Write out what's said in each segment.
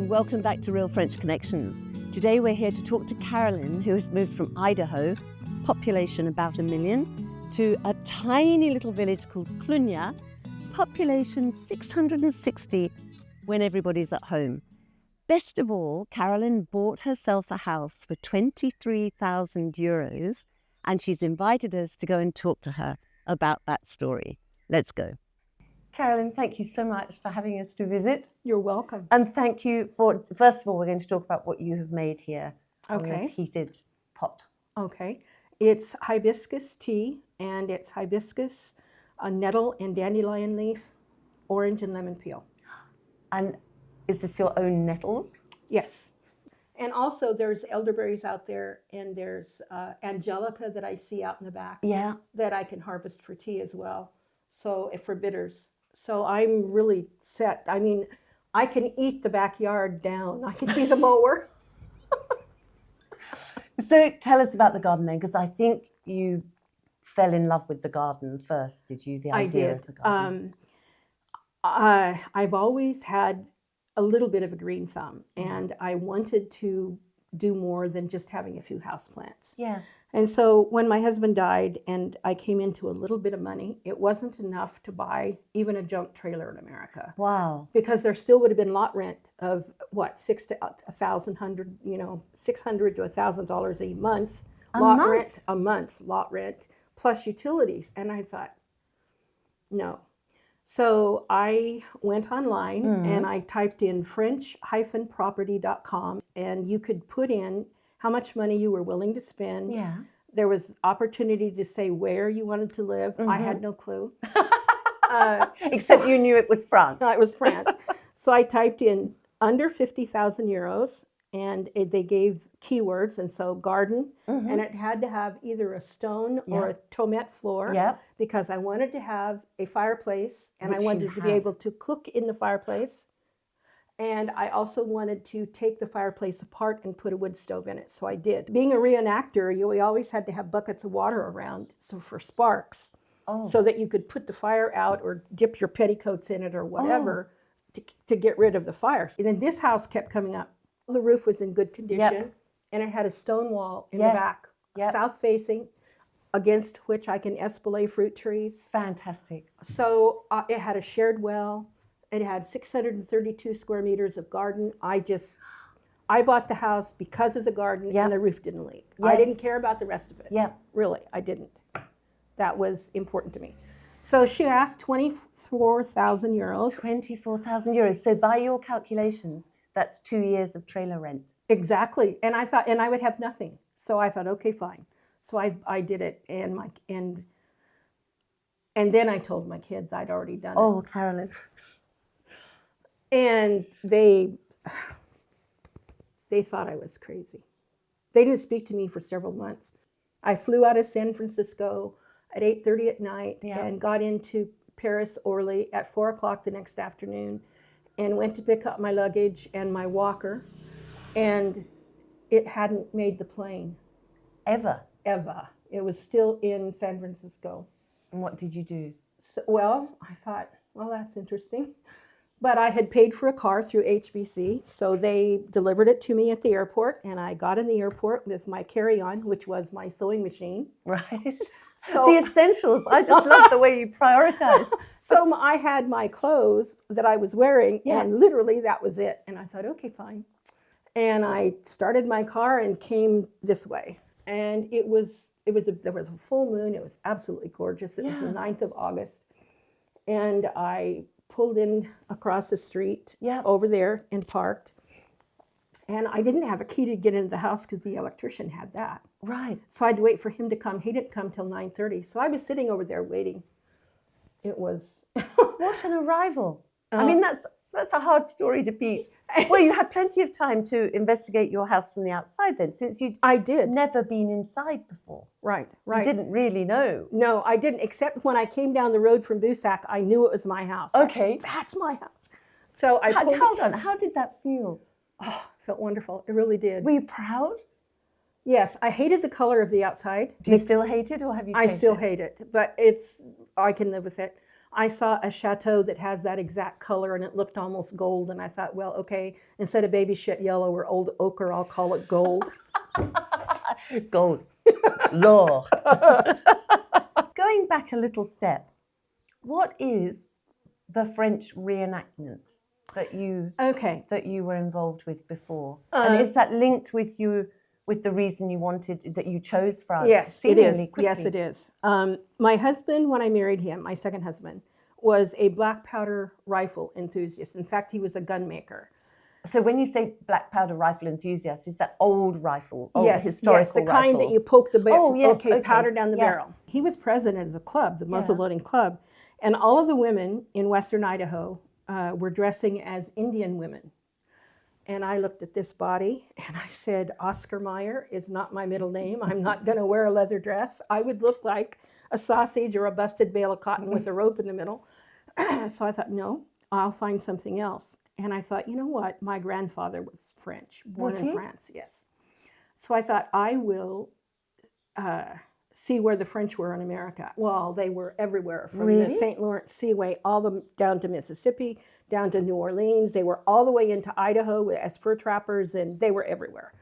and welcome back to Real French Connections. Today we're here to talk to Carolyn, who has moved from Idaho, population about 1 million, to a tiny little village called Clugnat, population 660 when everybody's at home. Best of all, Carolyn bought herself a house for 23,000 euros, and she's invited us to go and talk to her about that story. Let's go. Carolyn, thank you so much for having us to visit. You're welcome. And thank you for, first of all, we're going to talk about what you have made here on Okay. this heated pot. Okay. It's hibiscus tea, and it's hibiscus, nettle and dandelion leaf, orange and lemon peel. And is this your own nettles? Yes. And also there's elderberries out there, and there's angelica that I see out in the back. Yeah. That I can harvest for tea as well. So for bitters. So I'm really set. I mean, I can eat the backyard down. I can be the mower. So tell us about the garden then, because I think you fell in love with the garden first, did you? The idea of the garden. I've always had a little bit of a green thumb, and I wanted to do more than just having a few houseplants. Yeah. And so when my husband died and I came into a little bit of money, it wasn't enough to buy even a junk trailer in America. Wow. Because there still would have been lot rent of what, $600 to $1,000 to $1,000 a month. Rent a month, lot rent, plus utilities. And I thought, no. So I went online and I typed in French-property.com, and you could put in how much money you were willing to spend. Yeah. There was opportunity to say where you wanted to live. I had no clue. Except you knew it was France. No, it was France. So I typed in under 50,000 euros, and they gave keywords, and so garden, and it had to have either a stone or a tomette floor, because I wanted to have a fireplace, and I wanted to be able to cook in the fireplace. And I also wanted to take the fireplace apart and put a wood stove in it, so I did. Being a reenactor, we always had to have buckets of water around, so for sparks, so that you could put the fire out or dip your petticoats in it or whatever to get rid of the fire. And then this house kept coming up. The roof was in good condition, and it had a stone wall in the back, south-facing, against which I can espalier fruit trees. Fantastic. So it had a shared well. It had 632 square meters of garden. I bought the house because of the garden, and the roof didn't leak. I didn't care about the rest of it. Really, I didn't. That was important to me. So she asked 24,000 euros. 24,000 euros. So by your calculations, that's 2 years of trailer rent. Exactly. And I thought, and I would have nothing. So I thought, okay, fine. So I did it, and then I told my kids I'd already done it. Oh, Carolyn. And they thought I was crazy. They didn't speak to me for several months. I flew out of San Francisco at 8:30 at night and got into Paris Orly at 4 o'clock the next afternoon, and went to pick up my luggage and my walker, and it hadn't made the plane. Ever? It was still in San Francisco. And what did you do? So, well, I thought, well, that's interesting. But I had paid for a car through HBC, so they delivered it to me at the airport, and I got in the airport with my carry-on, which was my sewing machine. Right. So the essentials. I just love the way you prioritize. So I had my clothes that I was wearing, and literally that was it. And I thought, okay, fine. And I started my car and came this way. And there was a full moon. It was absolutely gorgeous. It was the 9th of August. And I pulled in across the street over there and parked. And I didn't have a key to get into the house because the electrician had that. Right. So I had to wait for him to come. He didn't come till 9:30. So I was sitting over there waiting. It was... What an arrival. I mean, that's a hard story to beat. Well, you had plenty of time to investigate your house from the outside then, since you'd never been inside before. Right. You didn't really know. No, I didn't, except when I came down the road from Busac, I knew it was my house. Okay. That's my house. So I hold on, how did that feel? Oh, it felt wonderful. It really did. Were you proud? Yes, I hated the color of the outside. Do you still hate it, or have you changed I still hate it, but I can live with it. I saw a chateau that has that exact color and it looked almost gold. And I thought, well, okay, instead of baby shit yellow or old ochre, I'll call it gold. Gold. L'or. Going back a little step, what is the French reenactment that you were involved with before? And is that linked with the reason you wanted, that you chose France? Yes, it is. Quickly? Yes, it is. My husband, when I married him, my second husband, was a black powder rifle enthusiast. In fact, he was a gun maker. So when you say black powder rifle enthusiast, is that old rifle? Old yes, historical the kind rifles? that you poke the barrel. Oh, yes, okay. Powder down the barrel. He was president of the club, the muzzleloading club, and all of the women in Western Idaho were dressing as Indian women. And I looked at this body and I said, Oscar Mayer is not my middle name. I'm not going to wear a leather dress. I would look like a sausage or a busted bale of cotton with a rope in the middle. So I thought, no, I'll find something else. And I thought, you know what? My grandfather was French, born in France, yes. So I thought, I will see where the French were in America. Well, they were everywhere, from the St. Lawrence Seaway all the down to Mississippi, down to New Orleans. They were all the way into Idaho as fur trappers, and they were everywhere.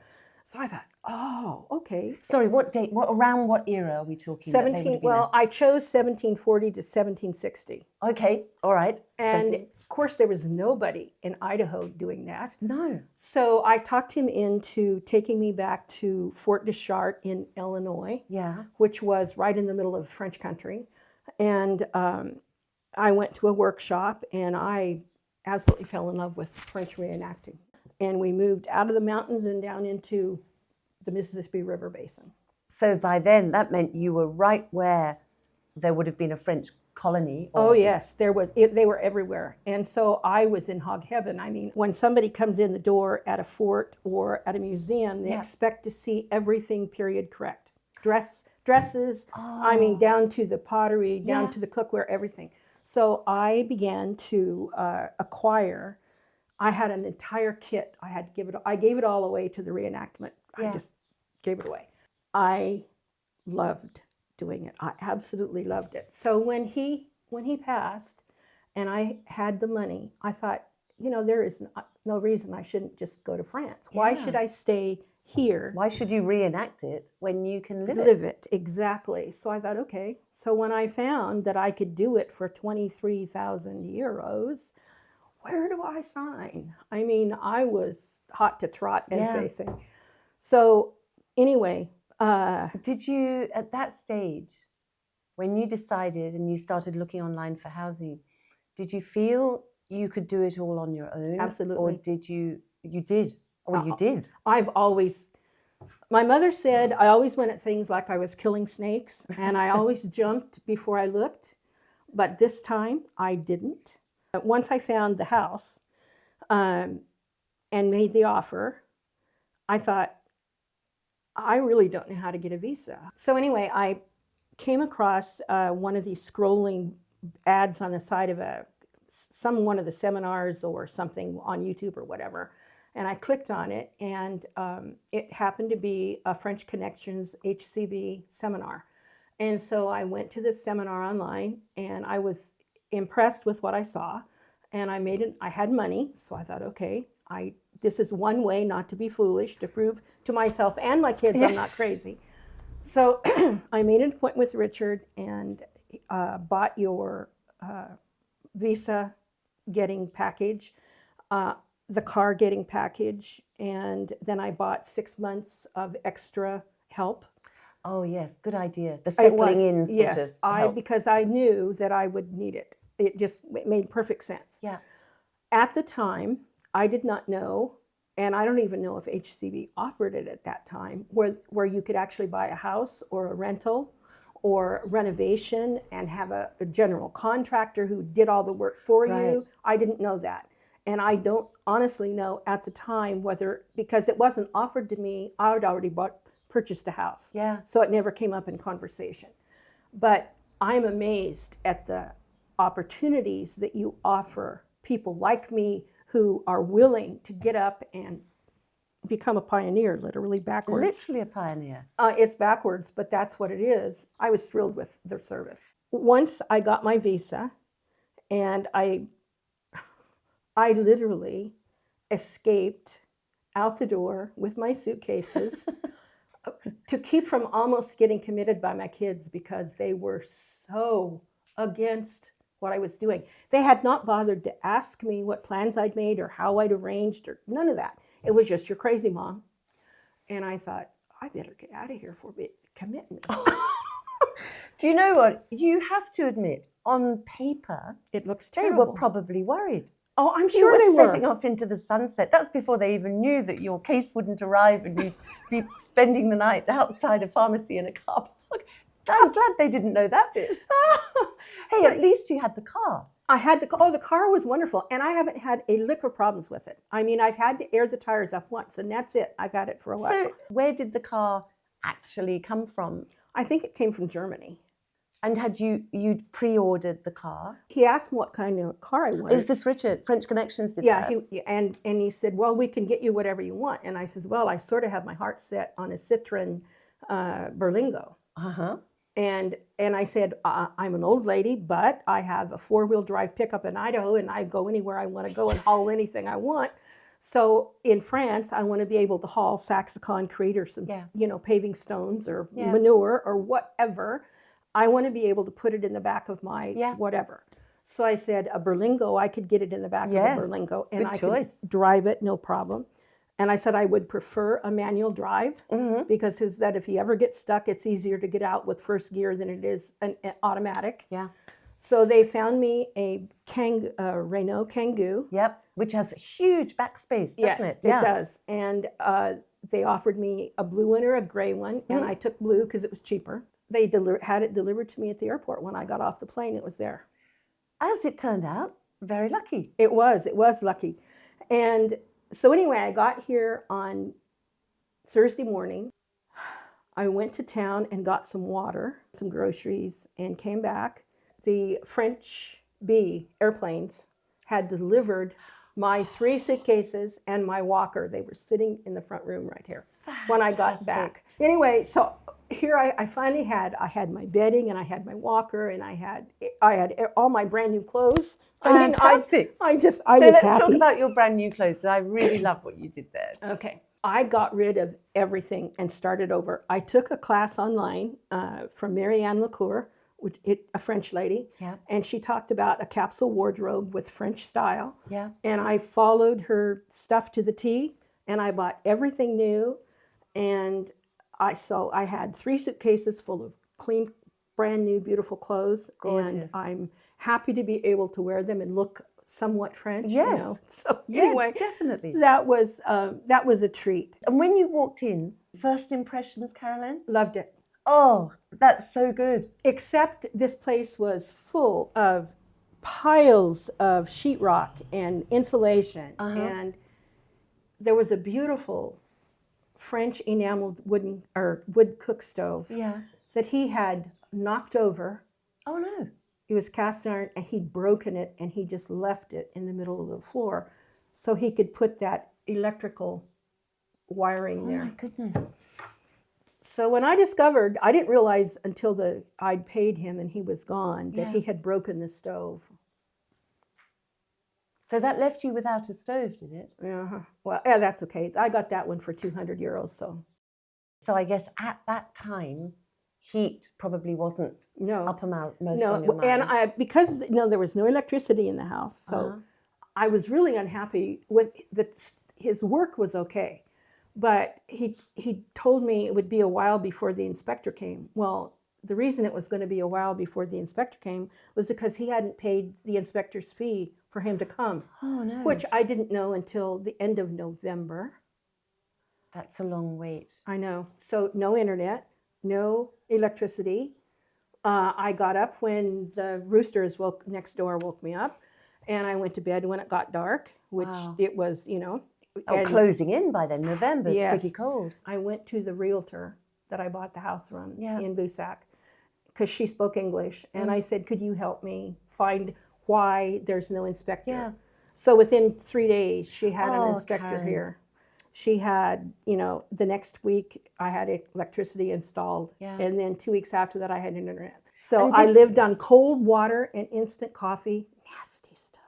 So I thought, oh, okay. Sorry, what date? Around what era are we talking? Well, I chose 1740 to 1760. Okay, all right. And of course, there was nobody in Idaho doing that. No. So I talked him into taking me back to Fort Deschartres in Illinois, which was right in the middle of French country. And I went to a workshop, and I absolutely fell in love with French reenacting. And we moved out of the mountains and down into the Mississippi River Basin. So by then, that meant you were right where there would have been a French colony. Oh, yes, there was. They were everywhere. And so I was in hog heaven. I mean, when somebody comes in the door at a fort or at a museum, they expect to see everything period correct. Dresses, I mean, down to the pottery, down to the cookware, everything. So I began to acquire. I had an entire kit. I gave it all away to the reenactment. I just gave it away. I loved doing it. I absolutely loved it. So when he passed and I had the money, I thought, you know, there is no reason I shouldn't just go to France. Why should I stay here? Why should you reenact it when you can live it? Exactly. So I thought, okay. So when I found that I could do it for 23,000 euros, where do I sign? I mean, I was hot to trot, as they say. So anyway, did you, at that stage, when you decided and you started looking online for housing, did you feel you could do it all on your own? Absolutely. Or did you did? I've always, my mother said I always went at things like I was killing snakes, and I always jumped before I looked, but this time I didn't. Once I found the house and made the offer, I thought, I really don't know how to get a visa. So anyway, I came across one of these scrolling ads on the side of one of the seminars or something on YouTube or whatever. And I clicked on it, and it happened to be a French Connections HCB seminar. And so I went to this seminar online, and I was impressed with what I saw. And I had money, so I thought, okay, this is one way not to be foolish, to prove to myself and my kids I'm not crazy. So I made an appointment with Richard and bought your visa getting package, the car getting package, and then I bought 6 months of extra help. Oh yes, good idea. The settling in sort of help. Because I knew that I would need it. It made perfect sense. Yeah. At the time, I did not know, and I don't even know if HCB offered it at that time, where you could actually buy a house or a rental or renovation and have a general contractor who did all the work for you. I didn't know that. And I don't honestly know at the time because it wasn't offered to me, I had already purchased a house. Yeah. So it never came up in conversation. But I'm amazed at the opportunities that you offer people like me who are willing to get up and become a pioneer, literally backwards. Literally a pioneer. It's backwards, but that's what it is. I was thrilled with their service. Once I got my visa, And I literally escaped out the door with my suitcases to keep from almost getting committed by my kids because they were so against what I was doing. They had not bothered to ask me what plans I'd made or how I'd arranged or none of that. It was just, "You're crazy, Mom." And I thought, I better get out of here for a bit. Commit me. Do you know what? You have to admit, on paper, It looks they terrible. were probably worried. Oh, I'm sure they You were. were setting off into the sunset. That's before they even knew that your case wouldn't arrive and you'd be spending the night outside a pharmacy in a car park. I'm glad they didn't know that bit. Hey, at least you had the car. I had the car was wonderful, and I haven't had a lick of problems with it. I mean, I've had to air the tires up once, and that's it. I've had it for a while. So where did the car actually come from? I think it came from Germany. And had you'd pre-ordered the car? He asked me what kind of car I wanted. Is this Richard? French Connections did yeah, that? And he said, "Well, we can get you whatever you want." And I says, "Well, I sort of have my heart set on a Citroen Berlingo." Uh-huh. And I said, "I'm an old lady, but I have a 4-wheel drive pickup in Idaho, and I go anywhere I want to go and haul anything I want. So in France, I want to be able to haul sacks of concrete or some, paving stones or manure or whatever. I want to be able to put it in the back of my whatever." So I said, "A Berlingo, I could get it in the back of a Berlingo, and I could drive it, no problem." And I said I would prefer a manual drive because that if you ever get stuck, it's easier to get out with first gear than it is an automatic. Yeah. So they found me a Renault Kangoo. Yep, which has a huge backspace, doesn't it? Yes, it does. And they offered me a blue one or a gray one, and I took blue because it was cheaper. They had it delivered to me at the airport. When I got off the plane, it was there. As it turned out, very lucky. It was lucky. And so anyway, I got here on Thursday morning. I went to town and got some water, some groceries, and came back. The French airplanes had delivered my 3 suitcases and my walker. They were sitting in the front room right here when I got back. Anyway, so here I finally had my bedding and I had my walker and I had all my brand new clothes. Fantastic. I was let's happy. talk about your brand new clothes. I really love what you did there. Okay. I got rid of everything and started over. I took a class online from Marianne Lacour, a French lady, and she talked about a capsule wardrobe with French style. Yeah. And I followed her stuff to the T, and I bought everything new. And I had 3 suitcases full of clean, brand new, beautiful clothes. Gorgeous. And I'm happy to be able to wear them and look somewhat French. Yes. So anyway, definitely. that was a treat. And when you walked in, first impressions, Carolyn? Loved it. Oh, that's so good. Except this place was full of piles of sheetrock and insulation. And there was a beautiful French enameled wood cook stove that he had knocked over. Oh, no. It was cast iron, and he'd broken it, and he just left it in the middle of the floor so he could put that electrical wiring there. Oh, my goodness. So when I discovered, I didn't realize until I'd paid him and he was gone that he had broken the stove. So that left you without a stove, did it? Uh-huh. Well, yeah, that's okay. I got that one for 200 euros. So I guess at that time, heat probably wasn't uppermost on your mind. And because there was no electricity in the house, so I was really unhappy with his work was okay, but he told me it would be a while before the inspector came. Well, the reason it was going to be a while before the inspector came was because he hadn't paid the inspector's fee for him to come. Oh, no. Which I didn't know until the end of November. That's a long wait. I know. So no internet, no electricity. I got up when the roosters next door woke me up, and I went to bed when it got dark, which it was, closing in by then. November is pretty cold. I went to the realtor that I bought the house from in Busac because she spoke English, and I said, "Could you help me find why there's no inspector?" Yeah. So within 3 days, she had an inspector Karen. here. She had, the next week I had electricity installed, and then 2 weeks after that I had internet. So I lived on cold water and instant coffee. Nasty stuff.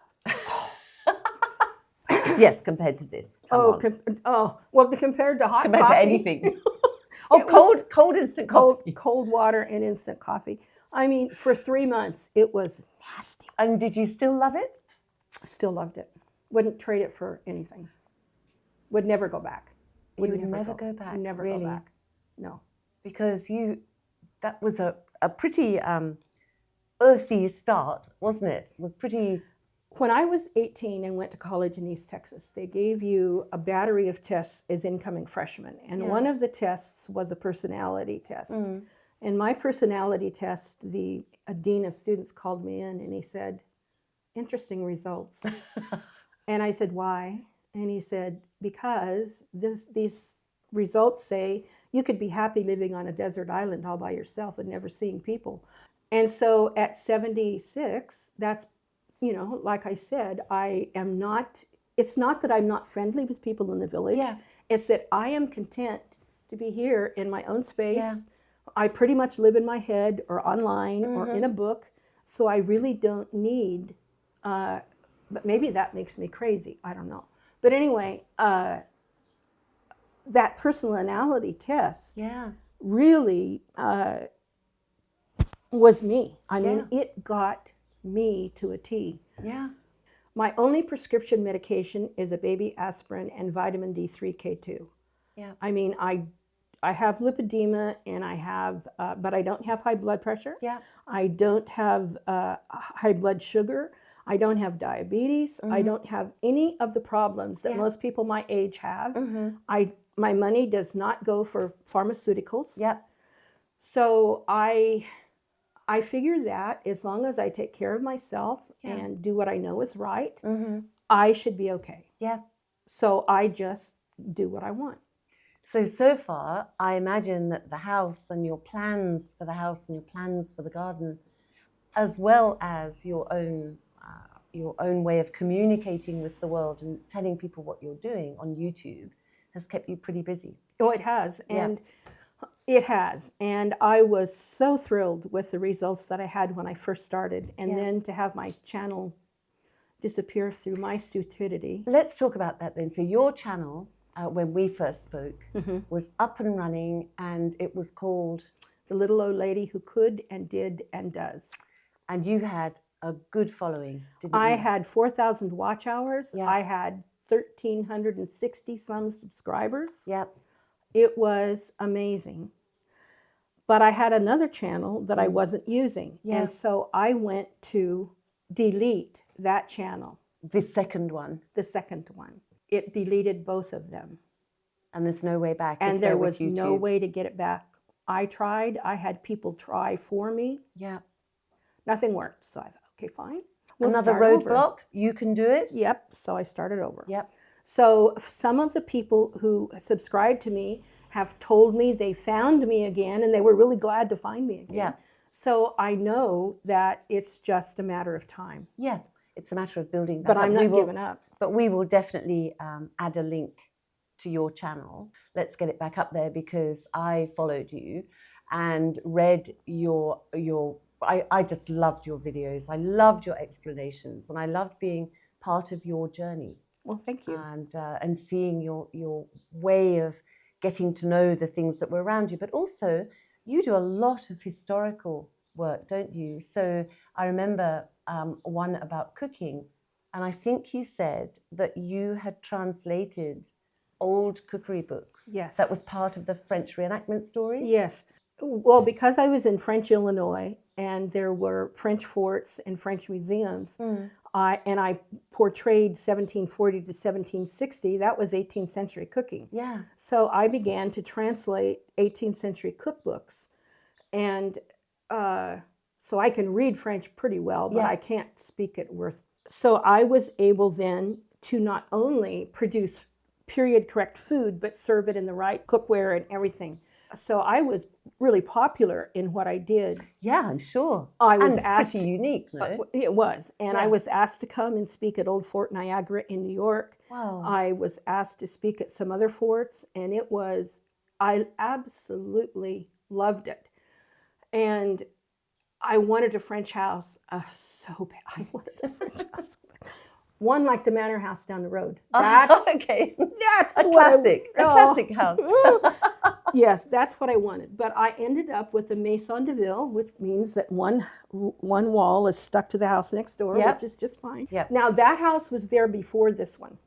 Yes, compared to this. Well, compared to hot compared coffee. To anything. Cold instant coffee. Cold water and instant coffee. I mean, for 3 months, it was nasty. And did you still love it? Still loved it. Wouldn't trade it for anything. Would never go back. Would never go back? Never really? Go back. No. Because that was a pretty earthy start, wasn't it? It was pretty... When I was 18 and went to college in East Texas, they gave you a battery of tests as incoming freshmen. And one of the tests was a personality test. Mm. And my personality test, a dean of students called me in and he said, interesting results. And I said, why? And he said, because these results say you could be happy living on a desert island all by yourself and never seeing people. And so at 76, that's, like I said, it's not that I'm not friendly with people in the village. Yeah. It's that I am content to be here in my own space. Yeah. I pretty much live in my head or online or in a book. So I really don't need, but maybe that makes me crazy. I don't know. But anyway, that personality test really was me. I mean, it got me to a T. Yeah. My only prescription medication is a baby aspirin and vitamin D3K2. Yeah. I mean, I have lipedema and I have, but I don't have high blood pressure. Yeah. I don't have high blood sugar. I don't have diabetes. Mm-hmm. I don't have any of the problems that most people my age have. Mm-hmm. My money does not go for pharmaceuticals. Yep. So I figure that as long as I take care of myself and do what I know is right, I should be okay. Yeah. So I just do what I want. So far, I imagine that the house and your plans for the house and your plans for the garden, as well as your own way of communicating with the world and telling people what you're doing on YouTube, has kept you pretty busy. Oh, it has. And it has. And I was so thrilled with the results that I had when I first started. And then to have my channel disappear through my stupidity. Let's talk about that then. So your channel, when we first spoke, was up and running, and it was called The Little Old Lady Who Could and Did and Does. And you had a good following, didn't you? I had 4,000 watch hours. Yep. I had 1,360 some subscribers. Yep. It was amazing. But I had another channel that I wasn't using. Yeah. And so I went to delete that channel. The second one? The second one. It deleted both of them. And there's no way back? And there was no way to get it back. I tried. I had people try for me. Yeah. Nothing worked. So I thought, okay, fine. Another roadblock? You can do it? Yep. So I started over. Yep. So some of the people who subscribed to me have told me they found me again, and they were really glad to find me again. Yeah. So I know that it's just a matter of time. Yeah, it's a matter of building back up. But I'm not giving up. But we will definitely add a link to your channel. Let's get it back up there, because I followed you and read your I just loved your videos. I loved your explanations, and I loved being part of your journey. Well, thank you. And seeing your way of getting to know the things that were around you. But also, you do a lot of historical work, don't you? So I remember one about cooking, and I think you said that you had translated old cookery books. Yes. That was part of the French reenactment story? Yes. Well, because I was in French Illinois, and there were French forts and French museums, and I portrayed 1740 to 1760, that was 18th century cooking. Yeah. So I began to translate 18th century cookbooks. And so I can read French pretty well, but I can't speak it worth. So I was able then to not only produce period correct food, but serve it in the right cookware and everything. So I was really popular in what I did. Yeah, I'm sure. I was asked, pretty unique, no? It was. And I was asked to come and speak at Old Fort Niagara in New York. Wow. I was asked to speak at some other forts, and I absolutely loved it. And I wanted a French house so bad. I wanted a French house. One like the manor house down the road. That's okay. That's a classic house. Yes, that's what I wanted. But I ended up with a maison de ville, which means that one wall is stuck to the house next door, which is just fine. Yep. Now that house was there before this one.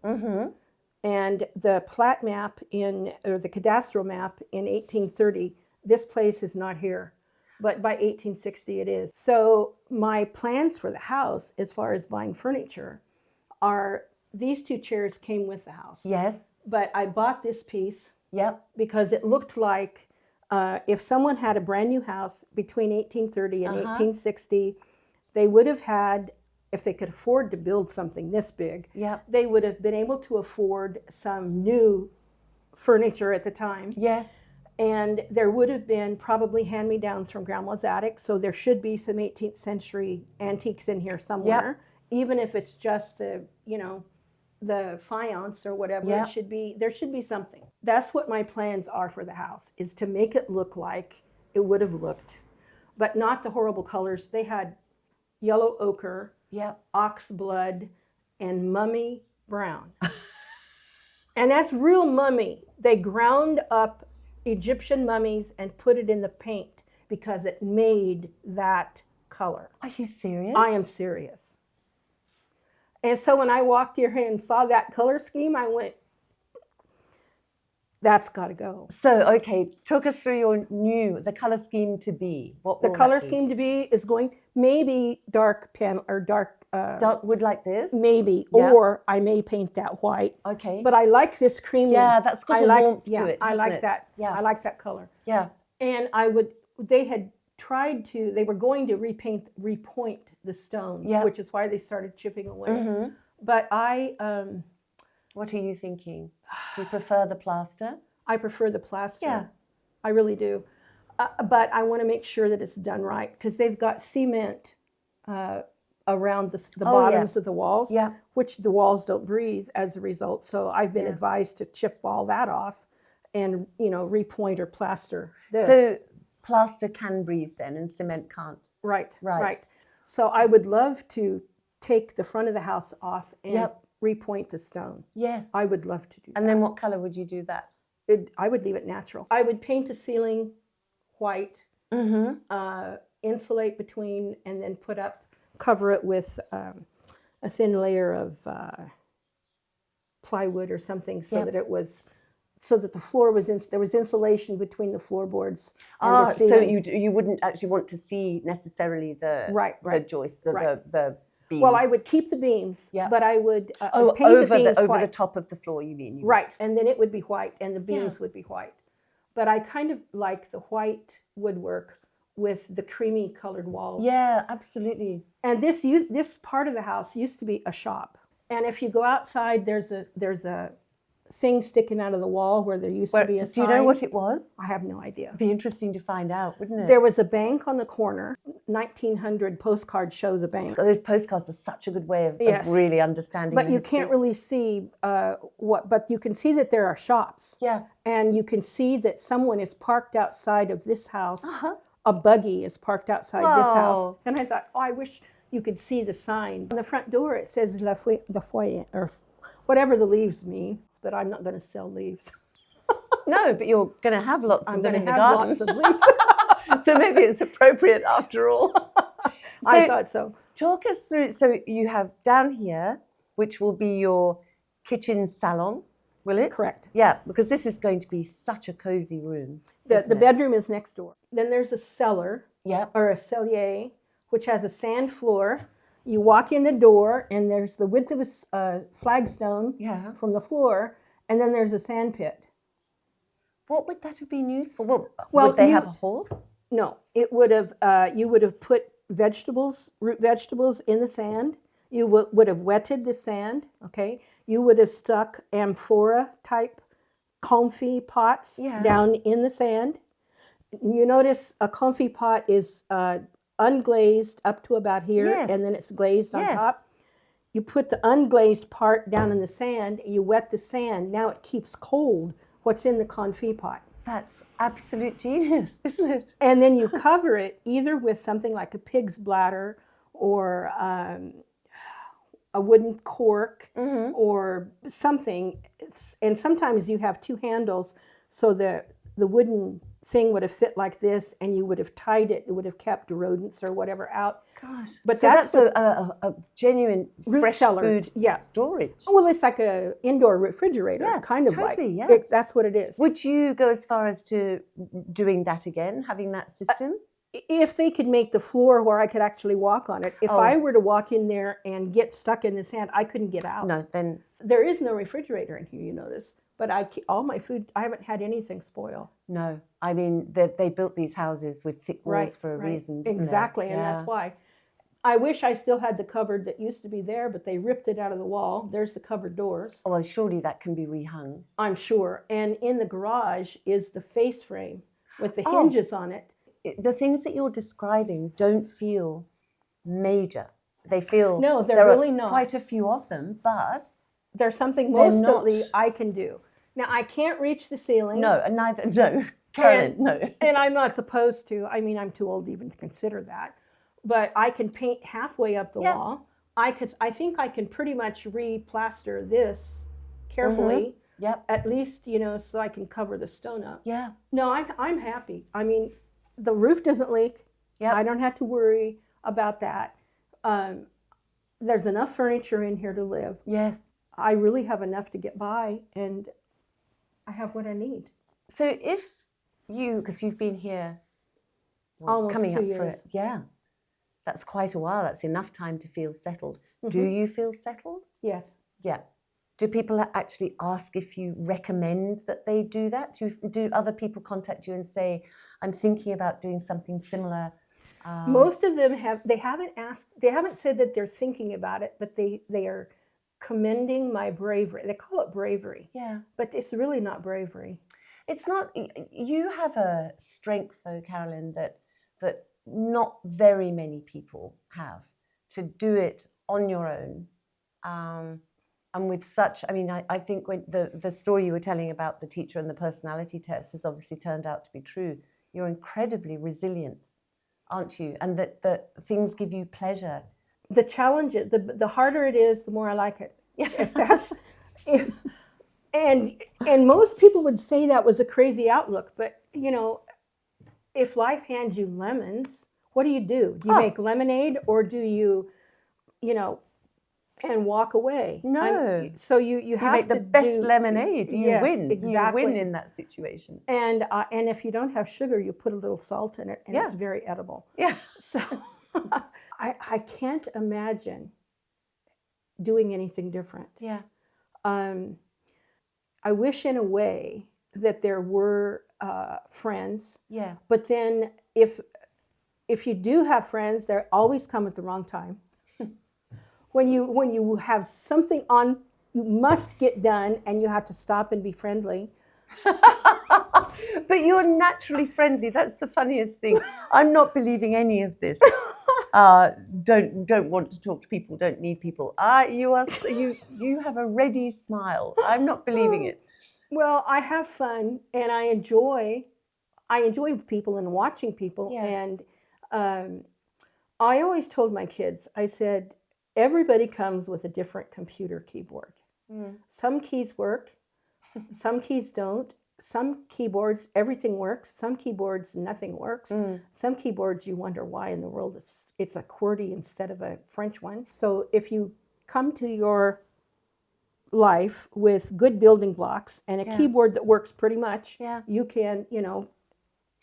And the plat map or the cadastral map in 1830, this place is not here. But by 1860 it is. So my plans for the house, as far as buying furniture, are these two chairs came with the house. Yes. But I bought this piece Yep. because it looked like if someone had a brand new house between 1830 and 1860, they would have had, if they could afford to build something this big, they would have been able to afford some new furniture at the time. Yes. And there would have been probably hand-me-downs from Grandma's attic, so there should be some 18th century antiques in here somewhere. Even if it's just the, the faience or whatever, there should be something. That's what my plans are for the house, is to make it look like it would have looked, but not the horrible colors. They had yellow ochre, ox blood, and mummy brown. And that's real mummy. They ground up Egyptian mummies and put it in the paint because it made that color. Are you serious? I am serious. And so when I walked here and saw that color scheme, I went, that's got to go. So, okay, talk us through the color scheme to be. What the will color that be? scheme to be is going maybe dark panel or dark wood like this? Maybe, or I may paint that white. Okay. But I like this creamy. Yeah, that's got a warmth to it. I like it? that. Yeah. I like that color. Yeah. And they were going to repoint the stone, which is why they started chipping away. But what are you thinking? Do you prefer the plaster? I prefer the plaster. Yeah. I really do. But I want to make sure that it's done right, because they've got cement around the bottoms of the walls, which the walls don't breathe as a result. So I've been advised to chip all that off and, repoint or plaster this. So plaster can breathe then and cement can't. Right. So I would love to take the front of the house off and repoint the stone. Yes. I would love to do that. And then what color would you do that? I would leave it natural. I would paint the ceiling white, insulate between, and then cover it with a thin layer of plywood or something, so that the floor was there was insulation between the floorboards and the ceiling. So you wouldn't actually want to see necessarily the joists or the beams. Well, I would keep the beams, but I would paint over the beams over white. the top of the floor, you mean? And then it would be white and the beams would be white. But I kind of like the white woodwork with the creamy colored walls. Yeah, absolutely. And this part of the house used to be a shop. And if you go outside, there's a thing sticking out of the wall where there used to be a sign. Do you know what it was? I have no idea. It'd be interesting to find out, wouldn't it? There was a bank on the corner. 1900 postcard shows a bank. Those postcards are such a good way of really understanding. But you can't really see but you can see that there are shops. Yeah. And you can see that someone is parked outside of this house. A buggy is parked outside this house. And I thought, I wish you could see the sign. On the front door, it says Le Foyer, or whatever the leaves mean, but I'm not going to sell leaves. No, but you're going to have lots of them in the garden. I'm going to have lots of leaves. So maybe it's appropriate after all. I thought so. Talk us through, so you have down here, which will be your kitchen salon, will it? Correct. Yeah, because this is going to be such a cozy room. The bedroom is next door. Then there's a cellar, or a cellier, which has a sand floor. You walk in the door, and there's the width of a flagstone from the floor, and then there's a sand pit. What would that have been used for? Well, would they have a horse? No, it would have. You would have put root vegetables in the sand. You would have wetted the sand. Okay. You would have stuck amphora type comfy pots down in the sand. You notice a comfy pot is unglazed up to about here, and then it's glazed on top. You put the unglazed part down in the sand, you wet the sand, now it keeps cold what's in the confit pot. That's absolute genius, isn't it? And then you cover it either with something like a pig's bladder or a wooden cork or something. And sometimes you have two handles, so the wooden thing would have fit like this, and you would have tied it. It would have kept rodents or whatever out. Gosh, but so that's what, a genuine fresh cellar, food storage. Well, it's like an indoor refrigerator, kind of totally, like. That's what it is. Would you go as far as to doing that again, having that system? If they could make the floor where I could actually walk on it. If I were to walk in there and get stuck in the sand, I couldn't get out. No, then there is no refrigerator in here, you notice. But all my food, I haven't had anything spoil. No, I mean they built these houses with thick walls for a reason. Exactly, and that's why. I wish I still had the cupboard that used to be there, but they ripped it out of the wall. There's the cupboard doors. Oh, well, surely that can be rehung. I'm sure. And in the garage is the face frame with the hinges on it. The things that you're describing don't feel major. They feel... No, they're really not. Quite a few of them, but... There's something mostly I can do. Now, I can't reach the ceiling. No, and neither... No, Carolyn, no. And I'm not supposed to. I mean, I'm too old to even consider that. But I can paint halfway up the wall. I think I can pretty much re-plaster this carefully. At least, so I can cover the stone up. Yeah. No, I'm happy. I mean, the roof doesn't leak. I don't have to worry about that. There's enough furniture in here to live. Yes. I really have enough to get by, and I have what I need. So if you, because you've been here almost coming 2 up years. for it, that's quite a while. That's enough time to feel settled. Do you feel settled? Yes. Yeah. Do people actually ask if you recommend that they do that? Do other people contact you and say, I'm thinking about doing something similar? Most of them have. They haven't said that they're thinking about it, but they are commending my bravery. They call it bravery. Yeah. But it's really not bravery. It's not. You have a strength, though, Carolyn, that not very many people have, to do it on your own. And with such, I mean, I think when the story you were telling about the teacher and the personality test has obviously turned out to be true. You're incredibly resilient, aren't you? And that things give you pleasure. The challenge, the harder it is, the more I like it. Yeah. And most people would say that was a crazy outlook, but if life hands you lemons, what do? Do you make lemonade, or do you, and walk away? No. So you have make to the best lemonade. You win. Exactly. You win in that situation. And if you don't have sugar, you put a little salt in it, and it's very edible. Yeah. So I can't imagine doing anything different. Yeah. I wish in a way that there were friends. Yeah. But then if you do have friends, they always come at the wrong time. When you have something on, you must get done, and you have to stop and be friendly. But you're naturally friendly. That's the funniest thing. I'm not believing any of this. Don't want to talk to people. Don't need people. You have a ready smile. I'm not believing it. Well, I have fun, and I enjoy people and watching people. Yeah. And I always told my kids, I said, everybody comes with a different computer keyboard. Some keys work, some keys don't. Some keyboards, everything works. Some keyboards, nothing works. Some keyboards, you wonder why in the world it's a QWERTY instead of a French one. So if you come to your life with good building blocks and a keyboard that works pretty much, you can,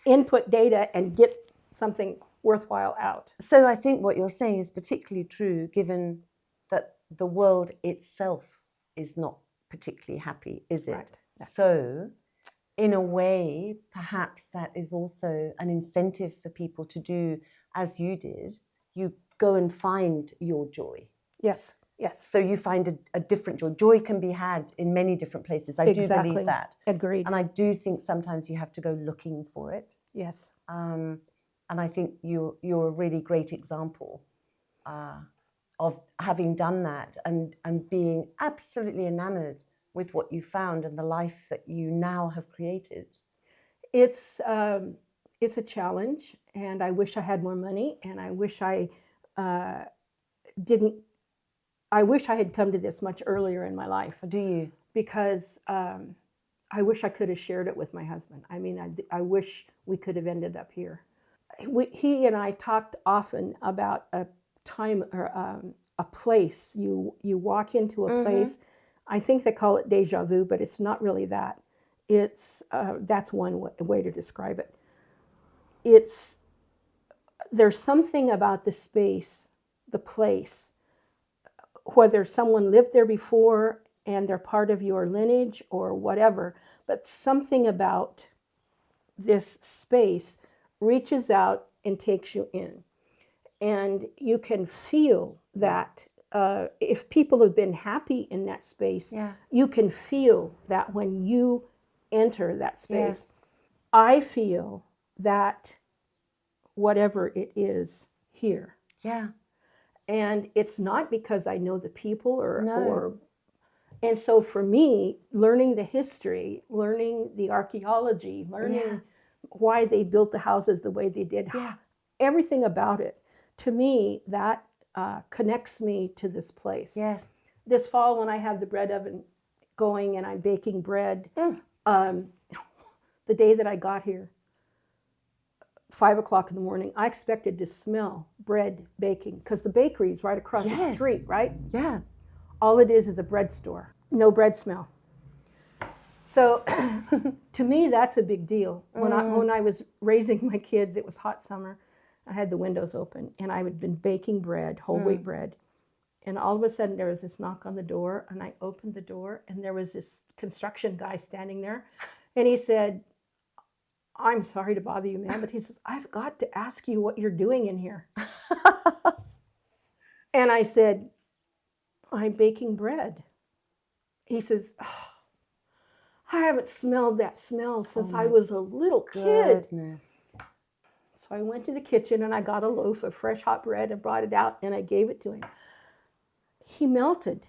input data and get something worthwhile out. So I think what you're saying is particularly true, given that the world itself is not particularly happy, is it? Right. So in a way, perhaps that is also an incentive for people to do as you did. You go and find your joy. Yes. So you find a different joy. Joy can be had in many different places. I do believe that. Agreed. And I do think sometimes you have to go looking for it. Yes. And I think you're a really great example of having done that and being absolutely enamored with what you found and the life that you now have created. It's a challenge, and I wish I had more money, and I wish I didn't. I wish I had come to this much earlier in my life. Do you? Because I wish I could have shared it with my husband. I mean, I wish we could have ended up here. He and I talked often about a time or a place. You walk into a place. I think they call it deja vu, but it's not really that. It's that's one way to describe it. There's something about the space, the place, whether someone lived there before and they're part of your lineage or whatever, but something about this space reaches out and takes you in. And you can feel that if people have been happy in that space, you can feel that when you enter that space. Yes. I feel that whatever it is here. Yeah. And it's not because I know the people or and so for me, learning the history, learning the archaeology, learning why they built the houses the way they did, everything about it, to me, that connects me to this place. Yes. This fall, when I have the bread oven going and I'm baking bread, the day that I got here, 5 o'clock in the morning, I expected to smell bread baking because the bakery is right across the street, right? Yeah. All it is a bread store. No bread smell. So to me, that's a big deal. When I was raising my kids, it was hot summer. I had the windows open and I had been baking bread, whole wheat bread. And all of a sudden there was this knock on the door and I opened the door and there was this construction guy standing there. And he said, "I'm sorry to bother you, ma'am," but he says, "I've got to ask you what you're doing in here." And I said, "I'm baking bread." He says, "Oh, I haven't smelled that smell since I was a little kid." Goodness. So I went to the kitchen and I got a loaf of fresh hot bread and brought it out and I gave it to him. He melted.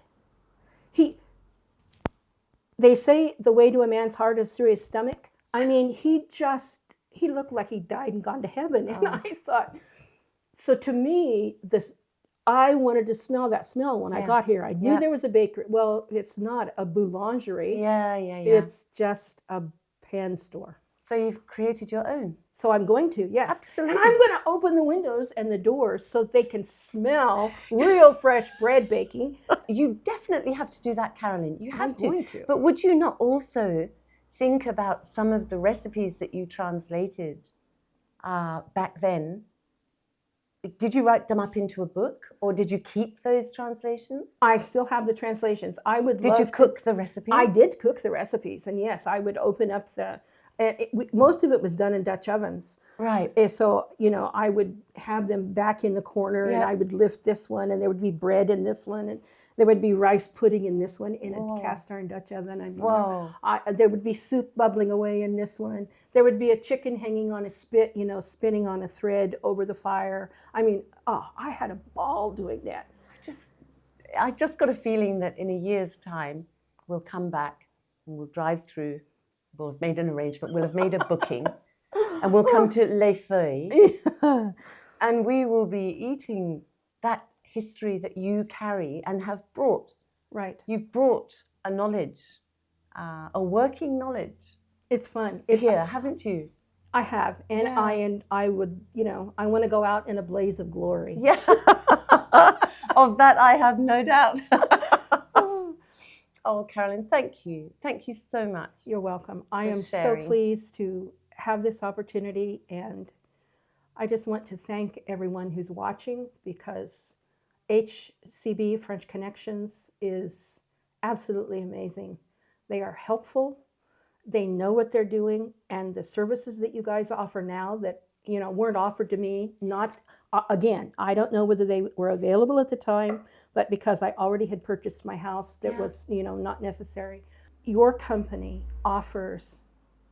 They say the way to a man's heart is through his stomach. I mean, he looked like he died and gone to heaven. And I thought, so to me, I wanted to smell that smell when I got here. I knew there was a bakery. Well, it's not a boulangerie. Yeah. It's just a pan store. So you've created your own. So I'm going to, yes. Absolutely. And I'm going to open the windows and the doors so they can smell real fresh bread baking. You definitely have to do that, Carolyn. You have to. I'm going to. But would you not also think about some of the recipes that you translated back then? Did you write them up into a book or did you keep those translations? I still have the translations. Did you cook the recipes? I did cook the recipes. And yes, I would open up most of it was done in Dutch ovens. Right. So, I would have them back in the corner and I would lift this one and there would be bread in this one and there would be rice pudding in this one in a cast iron Dutch oven. I mean, there would be soup bubbling away in this one. There would be a chicken hanging on a spit, spinning on a thread over the fire. I mean, I had a ball doing that. I just got a feeling that in a year's time, we'll come back and we'll drive through. We'll have made an arrangement. We'll have made a booking and we'll come to Les Feuilles and we will be eating that history that you carry and have brought. Right. You've brought a knowledge, a working knowledge. It's fun. Here, haven't you? I have. And I would, I want to go out in a blaze of glory. Yeah. Of that I have no doubt. Oh, Carolyn, thank you. Thank you so much. You're welcome. I am so pleased to have this opportunity, and I just want to thank everyone who's watching because HCB, French Connections, is absolutely amazing. They are helpful. They know what they're doing, and the services that you guys offer now that weren't offered to me, again, I don't know whether they were available at the time, but because I already had purchased my house, that was, not necessary. Your company offers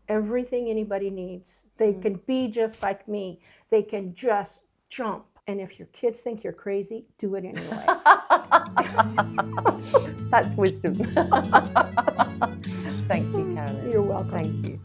everything anybody needs. They can be just like me. They can just jump. And if your kids think you're crazy, do it anyway. That's wisdom. Thank you, Carolyn. You're welcome. Thank you.